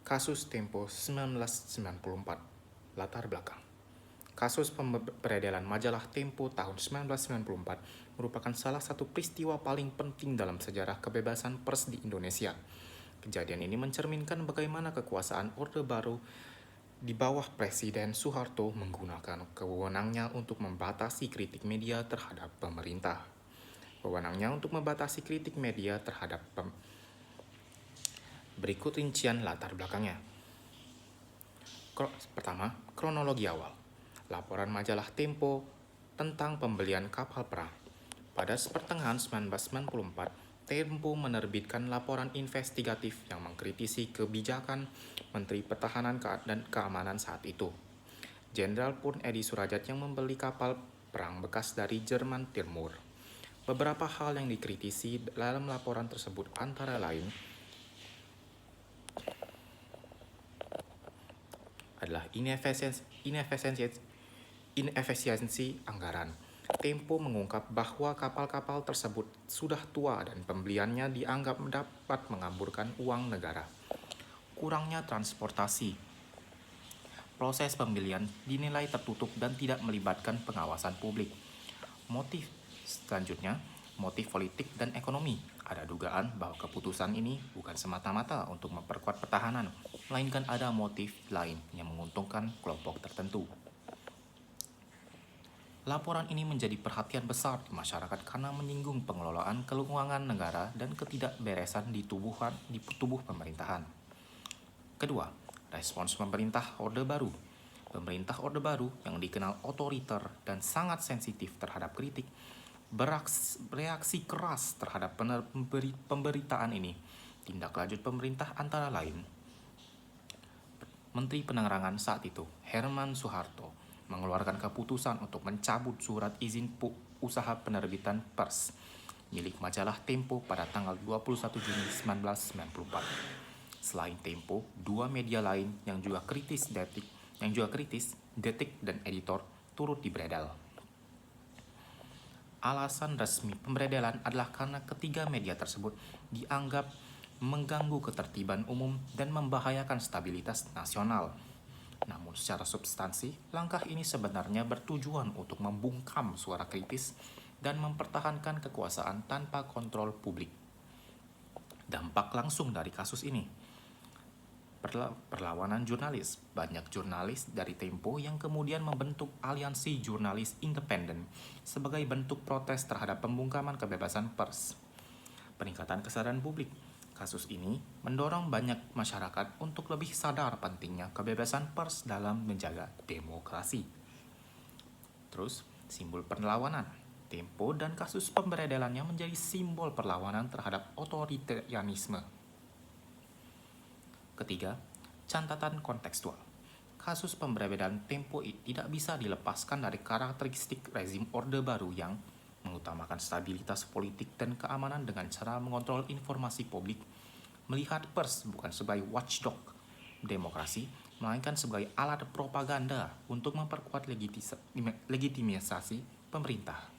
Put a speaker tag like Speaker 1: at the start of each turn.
Speaker 1: Kasus Tempo 1994. Latar belakang. Kasus pemberedelan majalah Tempo tahun 1994 merupakan salah satu peristiwa paling penting dalam sejarah kebebasan pers di Indonesia. Kejadian ini mencerminkan bagaimana kekuasaan Orde Baru di bawah Presiden Soeharto menggunakan wewenangnya untuk membatasi kritik media terhadap pemerintah. Wewenangnya untuk membatasi kritik media terhadap Berikut rincian latar belakangnya. Pertama, kronologi awal. Laporan majalah Tempo tentang pembelian kapal perang. Pada pertengahan 1994, Tempo menerbitkan laporan investigatif yang mengkritisi kebijakan Menteri Pertahanan dan Keamanan saat itu. Jenderal Purn Edi Surajat yang membeli kapal perang bekas dari Jerman Timur. Beberapa hal yang dikritisi dalam laporan tersebut antara lain adalah inefisiensi anggaran. Tempo mengungkap bahwa kapal-kapal tersebut sudah tua dan pembeliannya dianggap dapat mengamburkan uang negara. Kurangnya transportasi. Proses pembelian dinilai tertutup dan tidak melibatkan pengawasan publik. Motif selanjutnya, motif politik dan ekonomi. Ada dugaan bahwa keputusan ini bukan semata-mata untuk memperkuat pertahanan, melainkan ada motif lain yang menguntungkan kelompok tertentu. Laporan ini menjadi perhatian besar di masyarakat karena menyinggung pengelolaan keuangan negara dan ketidakberesan di tubuh pemerintahan. Kedua, respons pemerintah Orde Baru. Pemerintah Orde Baru yang dikenal otoriter dan sangat sensitif terhadap kritik bereaksi keras terhadap pemberitaan ini. Tindak lanjut pemerintah antara lain, Menteri Penerangan saat itu, Herman Soeharto, mengeluarkan keputusan untuk mencabut surat izin usaha penerbitan pers milik majalah Tempo pada tanggal 21 Juni 1994. Selain Tempo, dua media lain yang juga kritis, Detik dan Editor, turut diberedel. Alasan resmi pemberedelan adalah karena ketiga media tersebut dianggap mengganggu ketertiban umum dan membahayakan stabilitas nasional. Namun secara substansi, langkah ini sebenarnya bertujuan untuk membungkam suara kritis dan mempertahankan kekuasaan tanpa kontrol publik. Dampak langsung dari kasus ini, perlawanan jurnalis. Banyak jurnalis dari Tempo yang kemudian membentuk aliansi jurnalis independen sebagai bentuk protes terhadap pembungkaman kebebasan pers. Peningkatan kesadaran publik. Kasus ini mendorong banyak masyarakat untuk lebih sadar pentingnya kebebasan pers dalam menjaga demokrasi. Terus, simbol perlawanan. Tempo dan kasus pemberedelannya menjadi simbol perlawanan terhadap otoritarianisme. Ketiga, catatan kontekstual. Kasus pemberedelan Tempo tidak bisa dilepaskan dari karakteristik rezim Orde Baru yang mengutamakan stabilitas politik dan keamanan dengan cara mengontrol informasi publik, melihat pers bukan sebagai watchdog demokrasi, melainkan sebagai alat propaganda untuk memperkuat legitimasi pemerintah.